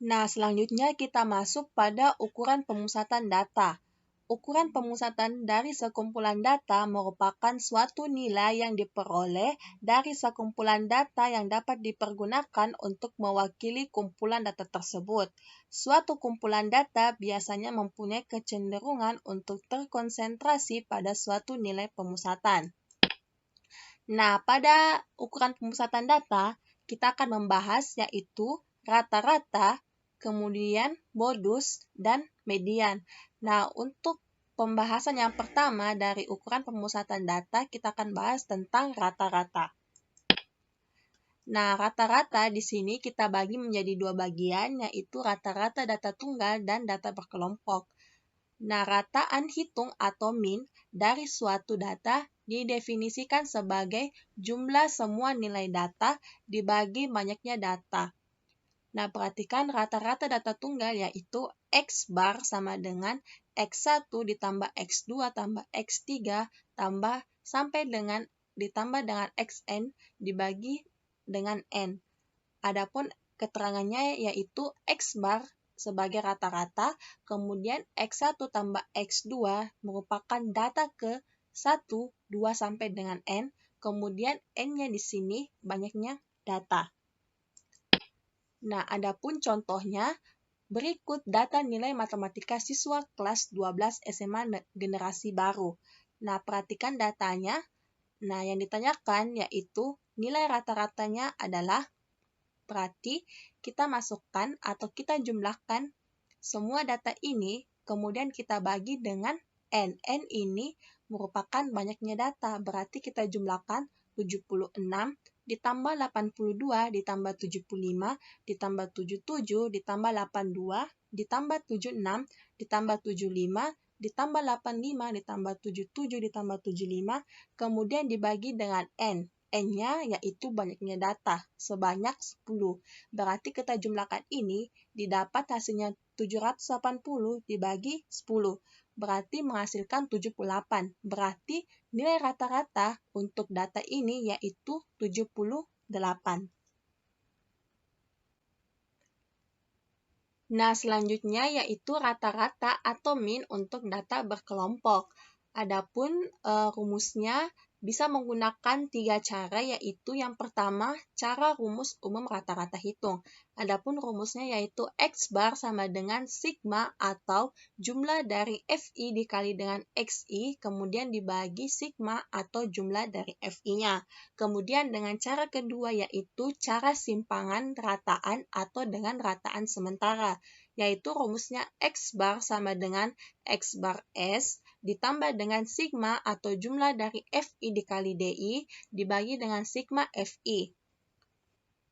Nah, selanjutnya kita masuk pada ukuran pemusatan data. Ukuran pemusatan dari sekumpulan data merupakan suatu nilai yang diperoleh dari sekumpulan data yang dapat dipergunakan untuk mewakili kumpulan data tersebut. Suatu kumpulan data biasanya mempunyai kecenderungan untuk terkonsentrasi pada suatu nilai pemusatan. Nah, pada ukuran pemusatan data, kita akan membahas yaitu rata-rata, kemudian modus, dan median. Nah, untuk pembahasan yang pertama dari ukuran pemusatan data, kita akan bahas tentang rata-rata. Nah, rata-rata di sini kita bagi menjadi dua bagian, yaitu rata-rata data tunggal dan data berkelompok. Nah, rataan hitung atau min dari suatu data didefinisikan sebagai jumlah semua nilai data dibagi banyaknya data. Nah, perhatikan rata-rata data tunggal yaitu X bar sama dengan X1 ditambah X2 tambah X3 tambah sampai dengan ditambah dengan Xn dibagi dengan N. Adapun keterangannya yaitu X bar sebagai rata-rata, kemudian X1 tambah X2 merupakan data ke 1, 2 sampai dengan N, kemudian N-nya di sini banyaknya data. Nah, adapun contohnya, berikut data nilai matematika siswa kelas 12 SMA generasi baru. Nah, perhatikan datanya. Nah, yang ditanyakan yaitu nilai rata-ratanya adalah, berarti kita masukkan atau kita jumlahkan semua data ini, kemudian kita bagi dengan N. N ini merupakan banyaknya data, berarti kita jumlahkan 76 ditambah 82 ditambah 75 ditambah 77 ditambah 82 ditambah 76 ditambah 75 ditambah 85 ditambah 77 ditambah 75, kemudian dibagi dengan N. N-nya yaitu banyaknya data, sebanyak 10. Berarti kita jumlahkan ini, didapat hasilnya 780 dibagi 10. Berarti menghasilkan 78. Berarti nilai rata-rata untuk data ini yaitu 78. Nah, selanjutnya yaitu rata-rata atau min untuk data berkelompok. Adapun rumusnya bisa menggunakan 3 cara, yaitu yang pertama, cara rumus umum rata-rata hitung. Adapun rumusnya yaitu X bar sama dengan sigma atau jumlah dari FI dikali dengan XI, kemudian dibagi sigma atau jumlah dari FI-nya. Kemudian dengan cara kedua yaitu cara simpangan rataan atau dengan rataan sementara, yaitu rumusnya X bar sama dengan X bar S ditambah dengan sigma atau jumlah dari FI dikali DI dibagi dengan sigma FI.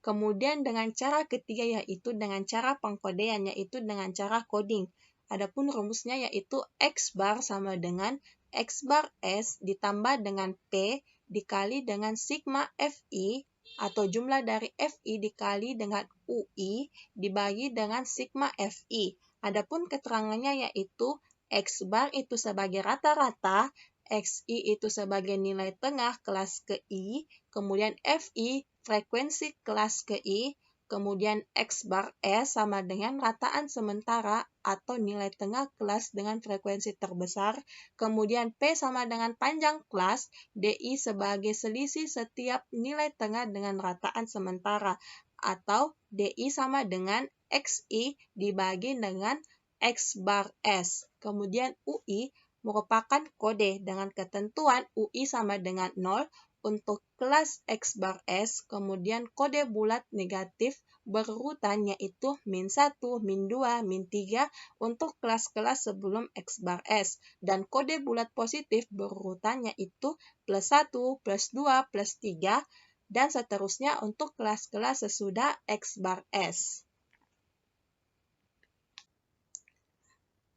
Kemudian dengan cara ketiga yaitu dengan cara pengkodean, yaitu dengan cara coding. Adapun rumusnya yaitu X bar sama dengan X bar S ditambah dengan P dikali dengan sigma FI atau jumlah dari FI dikali dengan UI dibagi dengan sigma FI. Adapun keterangannya yaitu X bar itu sebagai rata-rata, XI itu sebagai nilai tengah kelas ke I, kemudian FI frekuensi kelas ke I, kemudian X bar S sama dengan rataan sementara atau nilai tengah kelas dengan frekuensi terbesar, kemudian P sama dengan panjang kelas, DI sebagai selisih setiap nilai tengah dengan rataan sementara, atau DI sama dengan XI dibagi dengan X bar S. Kemudian UI merupakan kode dengan ketentuan UI sama dengan 0 untuk kelas X bar S, kemudian kode bulat negatif berurutan yaitu min 1, min 2, min 3 untuk kelas-kelas sebelum X bar S, dan kode bulat positif berurutan yaitu plus 1, plus 2, plus 3, dan seterusnya untuk kelas-kelas sesudah X bar S.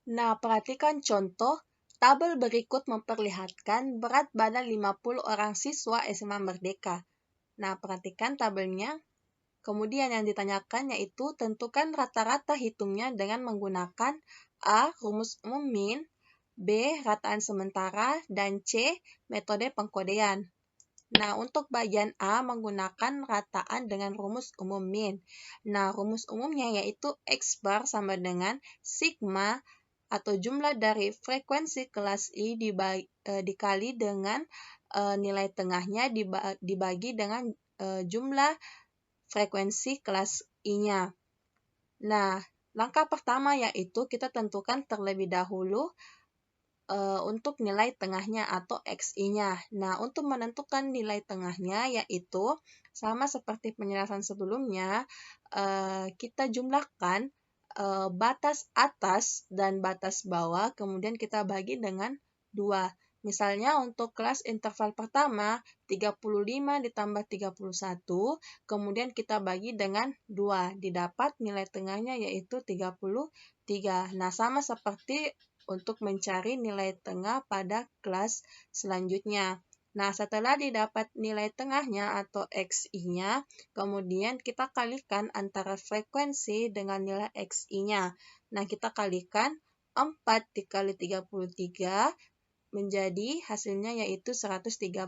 Nah, perhatikan contoh. Tabel berikut memperlihatkan berat badan 50 orang siswa SMA Merdeka. Nah, perhatikan tabelnya. Kemudian yang ditanyakan yaitu tentukan rata-rata hitungnya dengan menggunakan A. Rumus umum min, B. Rataan sementara, dan C. Metode pengkodean. Nah, untuk bagian A menggunakan rataan dengan rumus umum min. Nah, rumus umumnya yaitu X bar sama dengan sigma atau jumlah dari frekuensi kelas I dikali dengan nilai tengahnya dibagi dengan jumlah frekuensi kelas I-nya. Nah, langkah pertama yaitu kita tentukan terlebih dahulu untuk nilai tengahnya atau XI-nya. Nah, untuk menentukan nilai tengahnya yaitu sama seperti penjelasan sebelumnya, kita jumlahkan batas atas dan batas bawah, kemudian kita bagi dengan 2. Misalnya untuk kelas interval pertama, 35 ditambah 31, kemudian kita bagi dengan 2. Didapat nilai tengahnya yaitu 33. Nah, sama seperti untuk mencari nilai tengah pada kelas selanjutnya. Nah, setelah didapat nilai tengahnya atau XI-nya, kemudian kita kalikan antara frekuensi dengan nilai XI-nya. Nah, kita kalikan 4 dikali 33 menjadi hasilnya yaitu 132.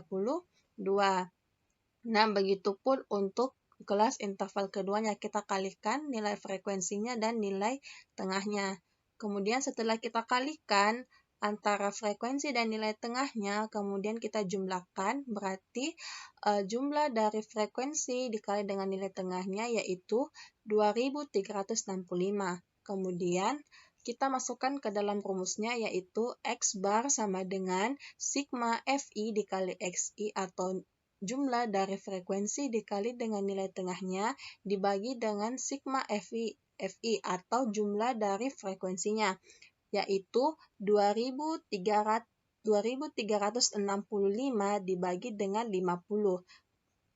Nah, begitupun untuk kelas interval keduanya, kita kalikan nilai frekuensinya dan nilai tengahnya. Kemudian setelah kita kalikan antara frekuensi dan nilai tengahnya, kemudian kita jumlahkan, berarti jumlah dari frekuensi dikali dengan nilai tengahnya yaitu 2365. Kemudian kita masukkan ke dalam rumusnya yaitu X bar sama dengan sigma Fi dikali Xi atau jumlah dari frekuensi dikali dengan nilai tengahnya dibagi dengan sigma Fi atau jumlah dari frekuensinya, yaitu 2365 dibagi dengan 50,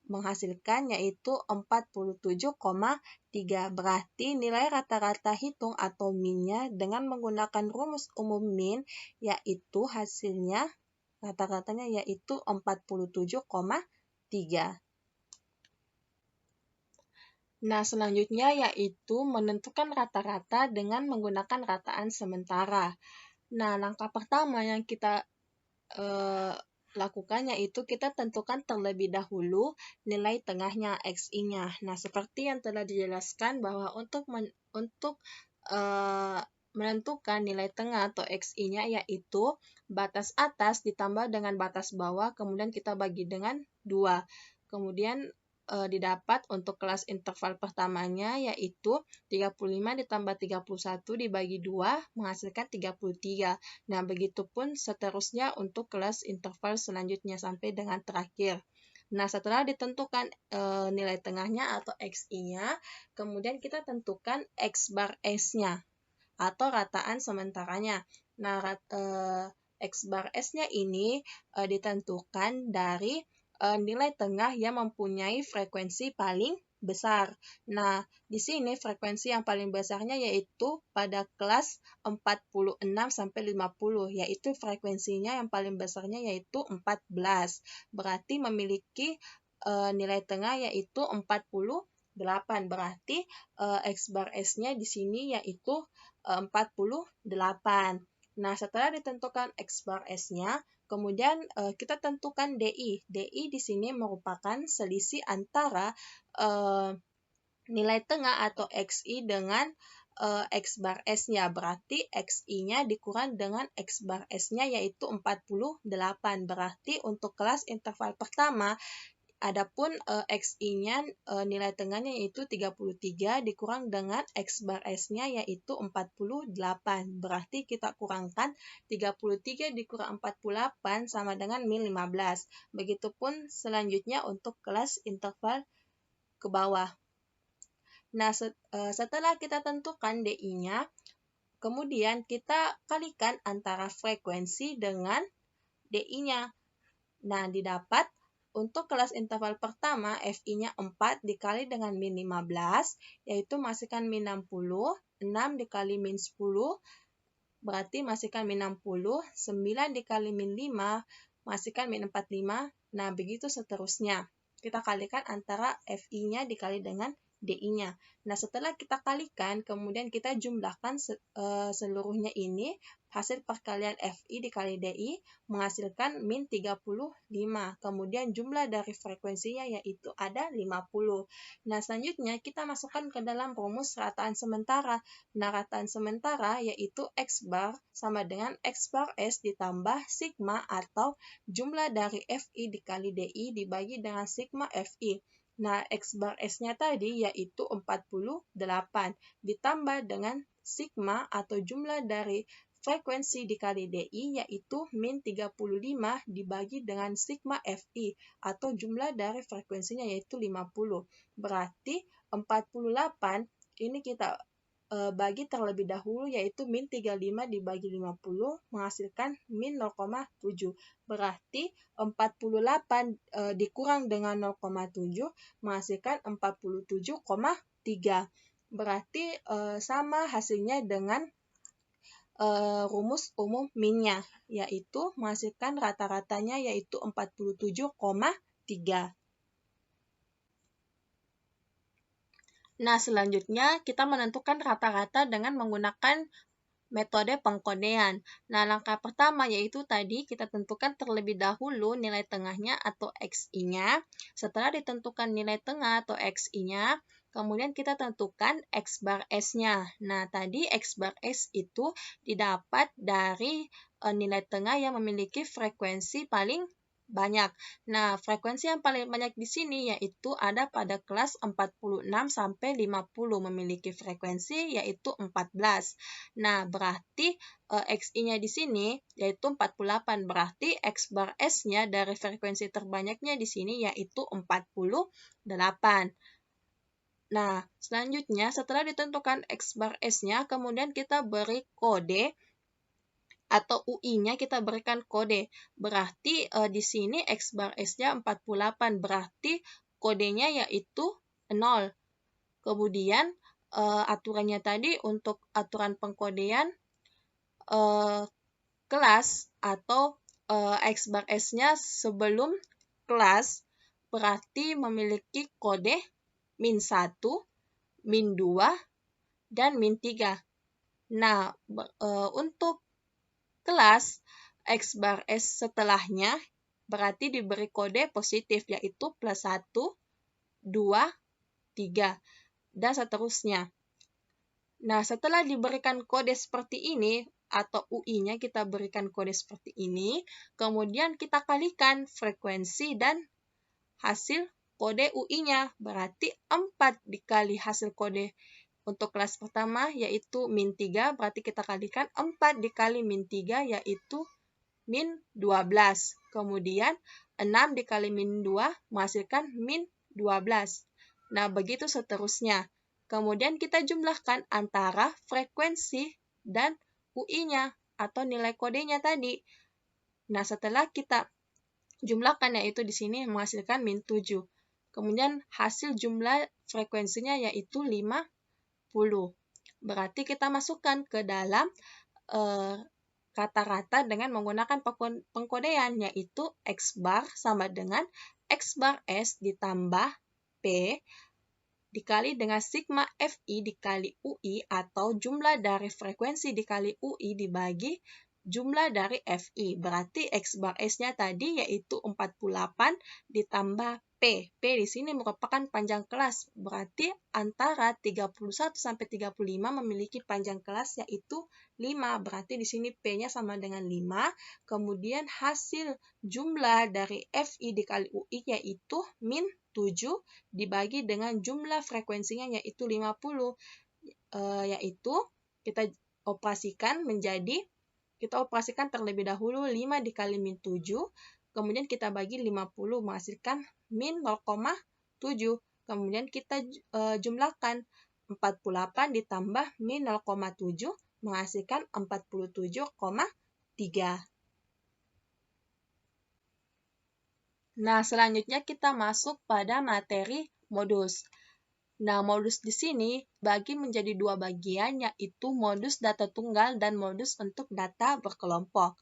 menghasilkan yaitu 47,3. Berarti nilai rata-rata hitung atau min-nya dengan menggunakan rumus umum min, yaitu hasilnya rata-ratanya yaitu 47,3. Nah, selanjutnya yaitu menentukan rata-rata dengan menggunakan rataan sementara. Nah, langkah pertama yang kita lakukan yaitu kita tentukan terlebih dahulu nilai tengahnya XI-nya. Nah, seperti yang telah dijelaskan bahwa untuk menentukan nilai tengah atau XI-nya yaitu batas atas ditambah dengan batas bawah, kemudian kita bagi dengan 2. Kemudian didapat untuk kelas interval pertamanya yaitu 35 ditambah 31 dibagi 2 menghasilkan 33. Nah, begitupun seterusnya untuk kelas interval selanjutnya sampai dengan terakhir. Nah, setelah ditentukan nilai tengahnya atau XI-nya, kemudian kita tentukan X bar S-nya atau rataan sementaranya. Nah, X bar S-nya ini ditentukan dari nilai tengah yang mempunyai frekuensi paling besar. Nah, di sini frekuensi yang paling besarnya yaitu pada kelas 46 sampai 50, yaitu frekuensinya yang paling besarnya yaitu 14. Berarti memiliki nilai tengah yaitu 48. Berarti X bar S-nya di sini yaitu 48. Nah, setelah ditentukan X bar S-nya, kemudian kita tentukan DI. DI di sini merupakan selisih antara nilai tengah atau XI dengan X bar S-nya. Berarti XI-nya dikurang dengan X bar S-nya yaitu 48. Berarti untuk kelas interval pertama, adapun XI-nya nilai tengahnya yaitu 33 dikurang dengan X bar S-nya yaitu 48. Berarti kita kurangkan 33 dikurang 48 sama dengan min 15. Begitupun selanjutnya untuk kelas interval ke bawah. Nah, setelah kita tentukan DI-nya, kemudian kita kalikan antara frekuensi dengan DI-nya. Nah, didapat untuk kelas interval pertama, Fi-nya 4 dikali dengan min 15, yaitu masihkan min 60, 6 dikali min 10, berarti masihkan min 60, 9 dikali min 5, masihkan min 45, nah begitu seterusnya. Kita kalikan antara Fi-nya dikali dengan DI-nya. Nah, setelah kita kalikan, kemudian kita jumlahkan seluruhnya ini hasil perkalian FI dikali DI menghasilkan min 35. Kemudian jumlah dari frekuensinya yaitu ada 50. Nah, selanjutnya kita masukkan ke dalam rumus rataan sementara. Nah, rataan sementara yaitu X bar sama dengan X bar S ditambah sigma atau jumlah dari FI dikali DI dibagi dengan sigma FI. Nah, X bar S-nya tadi yaitu 48 ditambah dengan sigma atau jumlah dari frekuensi dikali DI yaitu min 35 dibagi dengan sigma FI atau jumlah dari frekuensinya yaitu 50. Berarti 48 ini kita bagi terlebih dahulu yaitu min 35 dibagi 50 menghasilkan min 0,7. Berarti 48 dikurang dengan 0,7 menghasilkan 47,3. Berarti sama hasilnya dengan rumus umum minnya, yaitu menghasilkan rata-ratanya yaitu 47,3. Nah, selanjutnya kita menentukan rata-rata dengan menggunakan metode pengkodean. Nah, langkah pertama yaitu tadi kita tentukan terlebih dahulu nilai tengahnya atau XI-nya. Setelah ditentukan nilai tengah atau XI-nya, kemudian kita tentukan X bar S-nya. Nah, tadi X bar S itu didapat dari nilai tengah yang memiliki frekuensi paling banyak. Nah, frekuensi yang paling banyak di sini yaitu ada pada kelas 46 sampai 50 memiliki frekuensi yaitu 14. Nah, berarti XI-nya di sini yaitu 48. Berarti X bar S-nya dari frekuensi terbanyaknya di sini yaitu 48. Nah, selanjutnya setelah ditentukan X bar S-nya, kemudian kita beri kode atau UI-nya kita berikan kode. Berarti di sini X bar S-nya 48, berarti kodenya yaitu 0. Kemudian aturannya tadi untuk aturan pengkodean kelas atau X bar S-nya sebelum kelas berarti memiliki kode min 1, min 2, dan min 3. Nah, untuk kelas X bar S setelahnya berarti diberi kode positif yaitu plus 1, 2, 3, dan seterusnya. Nah, setelah diberikan kode seperti ini atau UI-nya kita berikan kode seperti ini, kemudian kita kalikan frekuensi dan hasil kode UI-nya. Berarti 4 dikali hasil kode untuk kelas pertama yaitu min 3, berarti kita kalikan 4 dikali min 3 yaitu min 12. Kemudian 6 dikali min 2 menghasilkan min 12. Nah, begitu seterusnya. Kemudian kita jumlahkan antara frekuensi dan UI-nya atau nilai kodenya tadi. Nah, setelah kita jumlahkan yaitu di sini menghasilkan min 7. Kemudian hasil jumlah frekuensinya yaitu 50. Berarti kita masukkan ke dalam rata-rata dengan menggunakan pengkodean yaitu X bar sama dengan X bar S ditambah P dikali dengan sigma FI dikali UI atau jumlah dari frekuensi dikali UI dibagi jumlah dari FI. Berarti X bar S-nya tadi yaitu 48 ditambah P. P di sini merupakan panjang kelas. Berarti antara 31 sampai 35 memiliki panjang kelas yaitu 5. Berarti di sini P-nya sama dengan 5. Kemudian hasil jumlah dari FI dikali UI yaitu min 7 dibagi dengan jumlah frekuensinya yaitu 50. Yaitu kita operasikan terlebih dahulu 5 dikali min 7, kemudian kita bagi 50 menghasilkan min 0,7. Kemudian kita jumlahkan 48 ditambah min 0,7 menghasilkan 47,3. Nah, selanjutnya kita masuk pada materi modus. Nah, modus di sini bagi menjadi dua bagian, yaitu modus data tunggal dan modus untuk data berkelompok.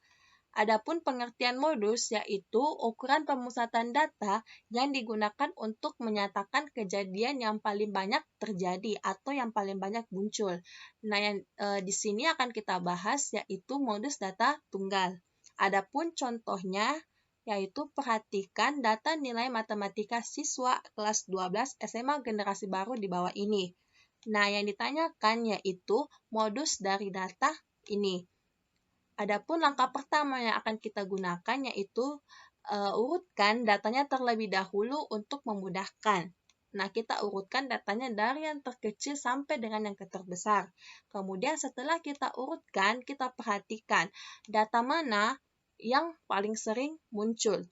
Adapun pengertian modus yaitu ukuran pemusatan data yang digunakan untuk menyatakan kejadian yang paling banyak terjadi atau yang paling banyak muncul. Nah, yang di sini akan kita bahas yaitu modus data tunggal. Adapun contohnya yaitu perhatikan data nilai matematika siswa kelas 12 SMA generasi baru di bawah ini. Nah, yang ditanyakan yaitu modus dari data ini. Adapun langkah pertama yang akan kita gunakan yaitu urutkan datanya terlebih dahulu untuk memudahkan. Nah, kita urutkan datanya dari yang terkecil sampai dengan yang terbesar. Kemudian setelah kita urutkan, kita perhatikan data mana yang paling sering muncul.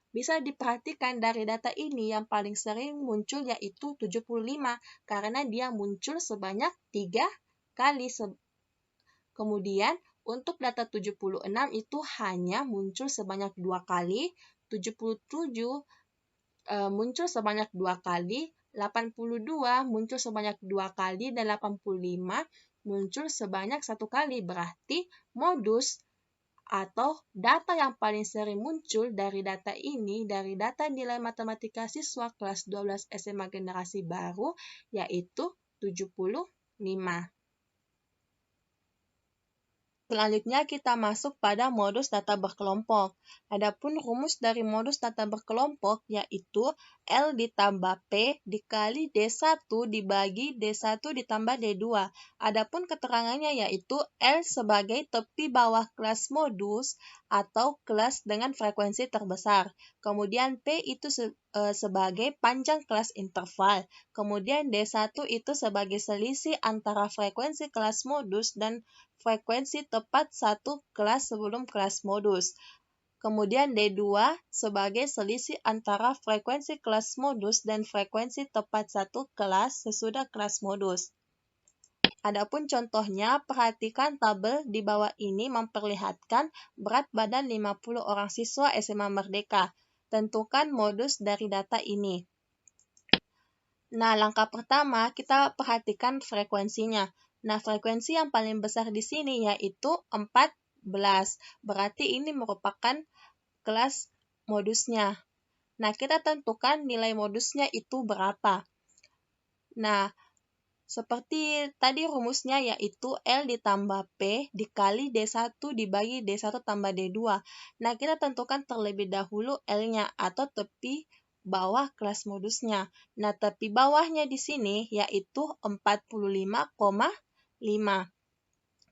Bisa diperhatikan dari data ini yang paling sering muncul yaitu 75 karena dia muncul sebanyak 3 kali. Kemudian untuk data 76 itu hanya muncul sebanyak 2 kali, 77 muncul sebanyak 2 kali, 82 muncul sebanyak 2 kali, dan 85 muncul sebanyak 1 kali. Berarti modus atau data yang paling sering muncul dari data ini, dari data nilai matematika siswa kelas 12 SMA generasi baru, yaitu 75. Selanjutnya kita masuk pada modus data berkelompok. Adapun rumus dari modus data berkelompok yaitu L ditambah P dikali D1 dibagi D1 ditambah D2. Adapun keterangannya yaitu L sebagai tepi bawah kelas modus atau kelas dengan frekuensi terbesar. Kemudian P itu sebagai panjang kelas interval. Kemudian D1 itu sebagai selisih antara frekuensi kelas modus dan frekuensi tepat satu kelas sebelum kelas modus. Kemudian D2 sebagai selisih antara frekuensi kelas modus dan frekuensi tepat satu kelas sesudah kelas modus. Adapun contohnya, perhatikan tabel di bawah ini memperlihatkan berat badan 50 orang siswa SMA Merdeka. Tentukan modus dari data ini. Nah, langkah pertama kita perhatikan frekuensinya. Nah, frekuensi yang paling besar di sini yaitu 14. Berarti ini merupakan kelas modusnya. Nah, kita tentukan nilai modusnya itu berapa. Nah, seperti tadi rumusnya yaitu L ditambah P dikali D1 dibagi D1 tambah D2. Nah, kita tentukan terlebih dahulu L-nya atau tepi bawah kelas modusnya. Nah, tepi bawahnya di sini yaitu 45,5.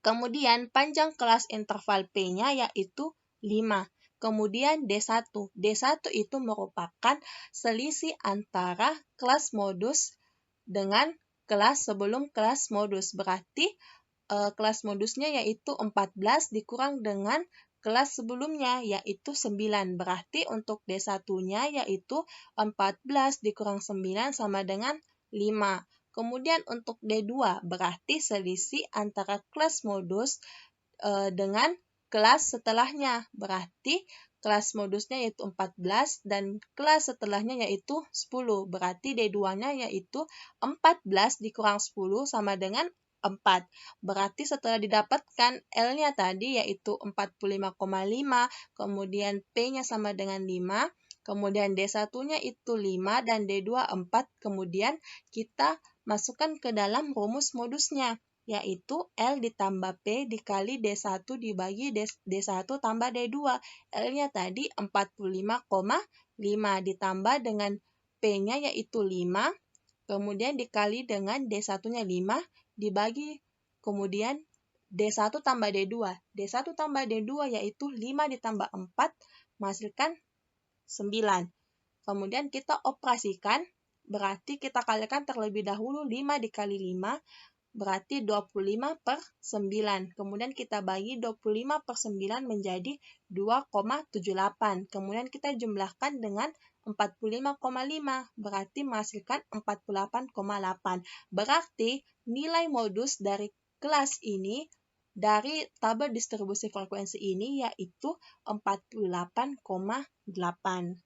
Kemudian panjang kelas interval P-nya yaitu 5. Kemudian D1. D1 itu merupakan selisih antara kelas modus dengan kelas sebelum kelas modus. Berarti kelas modusnya yaitu 14 dikurang dengan kelas sebelumnya yaitu 9. Berarti untuk D1-nya yaitu 14 dikurang 9 sama dengan 5. Kemudian untuk D2 berarti selisih antara kelas modus dengan kelas setelahnya. Berarti kelas modusnya yaitu 14 dan kelas setelahnya yaitu 10. Berarti D2-nya yaitu 14 dikurang 10 sama dengan 4. Berarti setelah didapatkan L-nya tadi yaitu 45,5, kemudian P-nya sama dengan 5, kemudian D1-nya itu 5 dan D2 4, kemudian kita masukkan ke dalam rumus modusnya yaitu L ditambah P dikali D1 dibagi D1 tambah D2. L-nya tadi 45,5 ditambah dengan P-nya yaitu 5, kemudian dikali dengan D1-nya 5, dibagi kemudian D1 tambah D2. D1 tambah D2 yaitu 5 ditambah 4 menghasilkan 9. Kemudian kita operasikan, berarti kita kalikan terlebih dahulu 5 dikali 5, berarti 25 per 9. Kemudian kita bagi 25 per 9 menjadi 2,78. Kemudian kita jumlahkan dengan 45,5, berarti menghasilkan 48,8. Berarti nilai modus dari kelas ini, dari tabel distribusi frekuensi ini yaitu 48,8.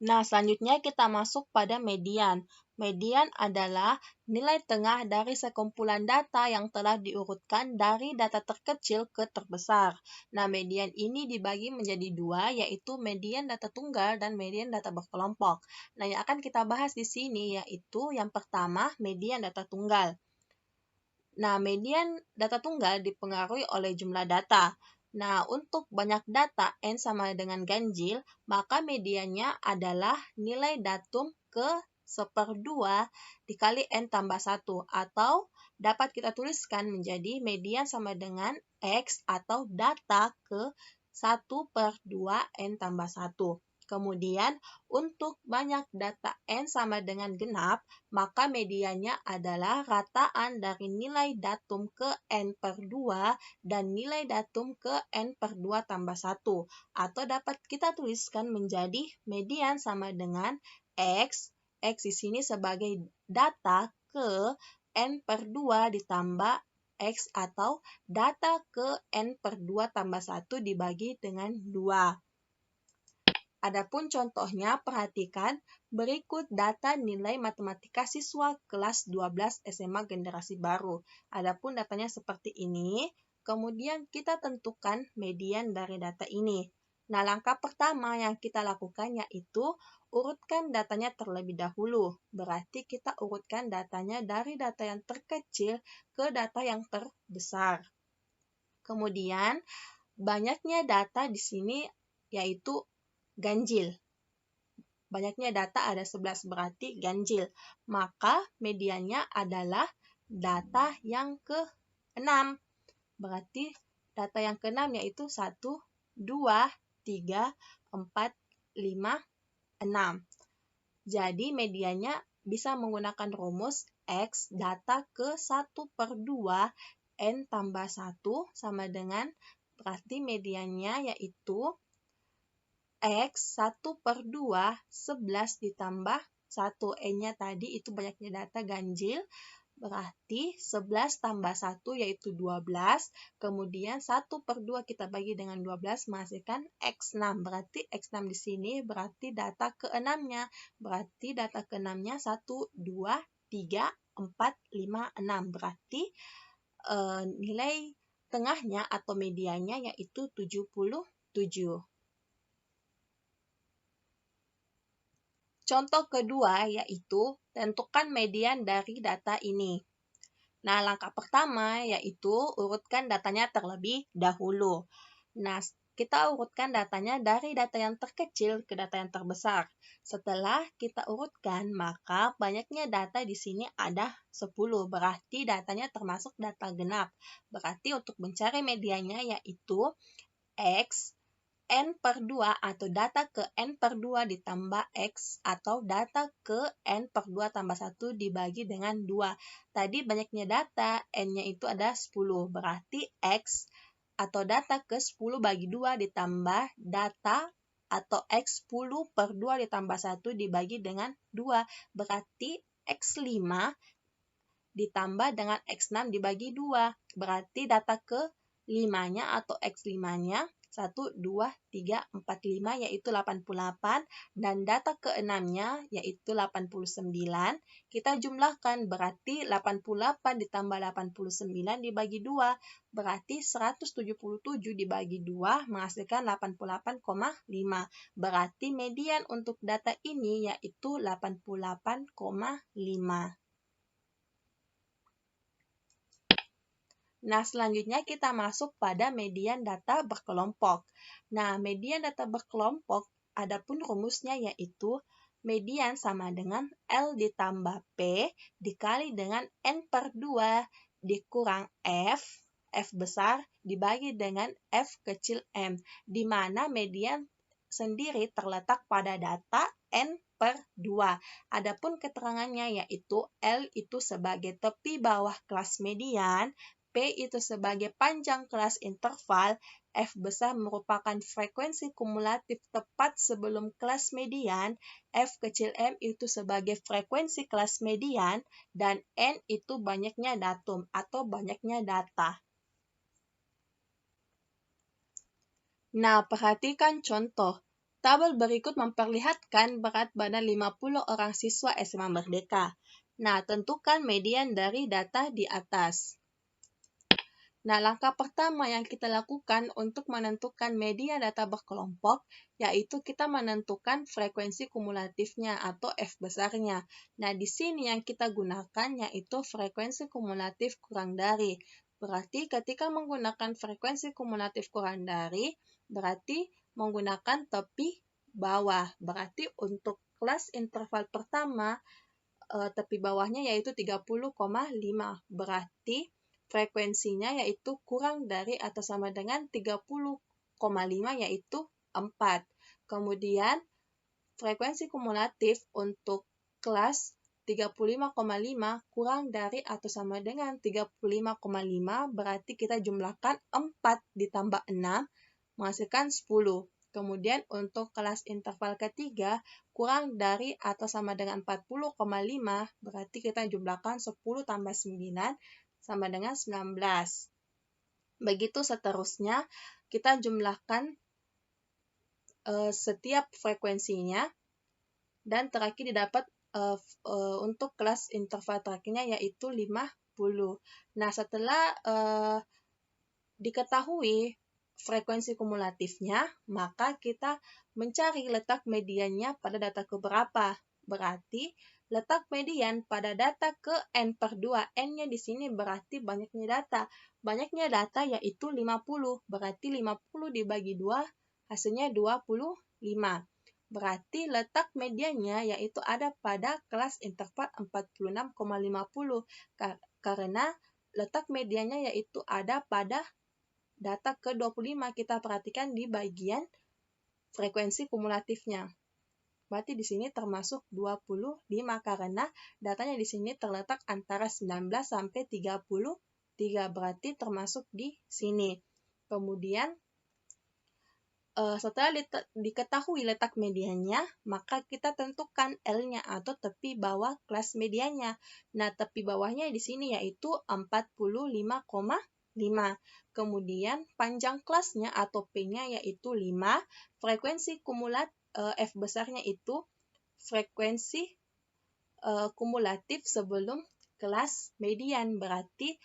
Nah, selanjutnya kita masuk pada median. Median adalah nilai tengah dari sekumpulan data yang telah diurutkan dari data terkecil ke terbesar. Nah, median ini dibagi menjadi dua, yaitu median data tunggal dan median data berkelompok. Nah, yang akan kita bahas di sini yaitu yang pertama, median data tunggal. Nah, median data tunggal dipengaruhi oleh jumlah data. Nah, untuk banyak data N sama dengan ganjil, maka mediannya adalah nilai datum ke 1/2 dikali N tambah 1, atau dapat kita tuliskan menjadi median sama dengan X atau data ke 1/2 N tambah 1. Kemudian, untuk banyak data N sama dengan genap, maka mediannya adalah rataan dari nilai datum ke N/2 dan nilai datum ke N/2 tambah 1. Atau dapat kita tuliskan menjadi median sama dengan X di sini sebagai data ke N/2 ditambah X atau data ke N/2 tambah 1 dibagi dengan 2. Adapun contohnya, perhatikan berikut data nilai matematika siswa kelas 12 SMA generasi baru. Adapun datanya seperti ini, kemudian kita tentukan median dari data ini. Nah, langkah pertama yang kita lakukan yaitu urutkan datanya terlebih dahulu. Berarti kita urutkan datanya dari data yang terkecil ke data yang terbesar. Kemudian, banyaknya data di sini yaitu ganjil. Banyaknya data ada 11 berarti ganjil. Maka mediannya adalah data yang ke-6. Berarti data yang ke-6 yaitu 1, 2, 3, 4, 5, 6. Jadi mediannya bisa menggunakan rumus X data ke 1/2 N tambah 1 sama dengan berarti mediannya yaitu X 1/2 11 ditambah 1. N-nya tadi itu banyaknya data ganjil. Berarti 11 tambah 1 yaitu 12. Kemudian 1/2 kita bagi dengan 12 menghasilkan X6. Berarti X6 di sini berarti data ke-6-nya. Berarti data ke-6-nya 1, 2, 3, 4, 5, 6. Berarti nilai tengahnya atau mediannya yaitu 77. Contoh kedua yaitu tentukan median dari data ini. Nah, langkah pertama yaitu urutkan datanya terlebih dahulu. Nah, kita urutkan datanya dari data yang terkecil ke data yang terbesar. Setelah kita urutkan, maka banyaknya data di sini ada 10, berarti datanya termasuk data genap. Berarti untuk mencari mediannya yaitu X N/2 atau data ke N/2 ditambah X atau data ke N/2 tambah 1 dibagi dengan 2. Tadi banyaknya data, N-nya itu ada 10. Berarti X atau data ke 10 bagi 2 ditambah data atau X 10/2 ditambah 1 dibagi dengan 2. Berarti X5 ditambah dengan X6 dibagi 2. Berarti data ke 5-nya atau X5-nya 1, 2, 3, 4, 5 yaitu 88 dan data ke-6-nya yaitu 89. Kita jumlahkan berarti 88 ditambah 89 dibagi 2 berarti 177 dibagi 2 menghasilkan 88,5. Berarti median untuk data ini yaitu 88,5. Nah, selanjutnya kita masuk pada median data berkelompok. Nah, median data berkelompok adapun rumusnya yaitu median sama dengan L ditambah P dikali dengan N/2 dikurang F besar dibagi dengan F kecil m, di mana median sendiri terletak pada data N/2. Adapun keterangannya yaitu L itu sebagai tepi bawah kelas median, P itu sebagai panjang kelas interval, F besar merupakan frekuensi kumulatif tepat sebelum kelas median, F kecil m itu sebagai frekuensi kelas median, dan N itu banyaknya datum atau banyaknya data. Nah, perhatikan contoh. Tabel berikut memperlihatkan berat badan 50 orang siswa SMA Merdeka. Nah, tentukan median dari data di atas. Nah, langkah pertama yang kita lakukan untuk menentukan median data berkelompok, yaitu kita menentukan frekuensi kumulatifnya atau F besarnya. Nah, di sini yang kita gunakan yaitu frekuensi kumulatif kurang dari. Berarti ketika menggunakan frekuensi kumulatif kurang dari, berarti menggunakan tepi bawah. Berarti untuk kelas interval pertama, tepi bawahnya yaitu 30,5. Berarti frekuensinya yaitu kurang dari atau sama dengan 30,5 yaitu 4. Kemudian frekuensi kumulatif untuk kelas 35,5 kurang dari atau sama dengan 35,5 berarti kita jumlahkan 4 ditambah 6 menghasilkan 10. Kemudian untuk kelas interval ketiga kurang dari atau sama dengan 40,5 berarti kita jumlahkan 10 tambah 9 sama dengan 19. Begitu seterusnya, kita jumlahkan setiap frekuensinya, dan terakhir didapat untuk kelas interval terakhirnya yaitu 50. Nah, setelah diketahui frekuensi kumulatifnya, maka kita mencari letak mediannya pada data keberapa. Berarti letak median pada data ke N per 2. N-nya di sini berarti banyaknya data. Banyaknya data yaitu 50. Berarti 50 dibagi 2, hasilnya 25. Berarti letak mediannya yaitu ada pada kelas interval 46,50. Karena letak mediannya yaitu ada pada data ke-25, kita perhatikan di bagian frekuensi kumulatifnya. Berarti di sini termasuk 25 karena datanya di sini terletak antara 19 sampai 33, berarti termasuk di sini. Kemudian setelah diketahui letak mediannya, maka kita tentukan L-nya atau tepi bawah kelas mediannya. Nah, tepi bawahnya di sini yaitu 45,5. Kemudian panjang kelasnya atau P-nya yaitu 5. Frekuensi kumulatif F besarnya itu frekuensi kumulatif sebelum kelas median. Berarti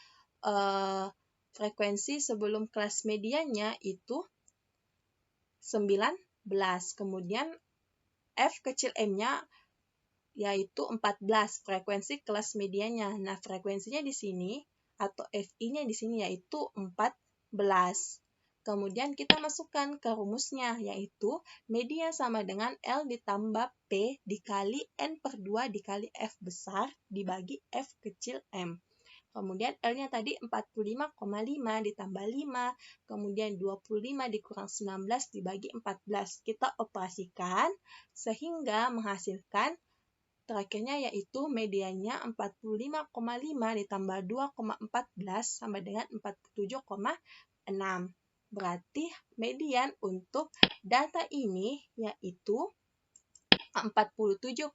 frekuensi sebelum kelas mediannya itu 19. Kemudian F kecil M-nya yaitu 14, frekuensi kelas mediannya. Nah, frekuensinya di sini atau FI-nya di sini yaitu 14. Kemudian kita masukkan ke rumusnya, yaitu median sama dengan L ditambah P dikali N per 2 dikali F besar dibagi F kecil M. Kemudian L-nya tadi 45,5 ditambah 5, kemudian 25 dikurang 19 dibagi 14. Kita operasikan sehingga menghasilkan terakhirnya yaitu mediannya 45,5 ditambah 2,14 sama dengan 47,6. Berarti median untuk data ini yaitu 47,64.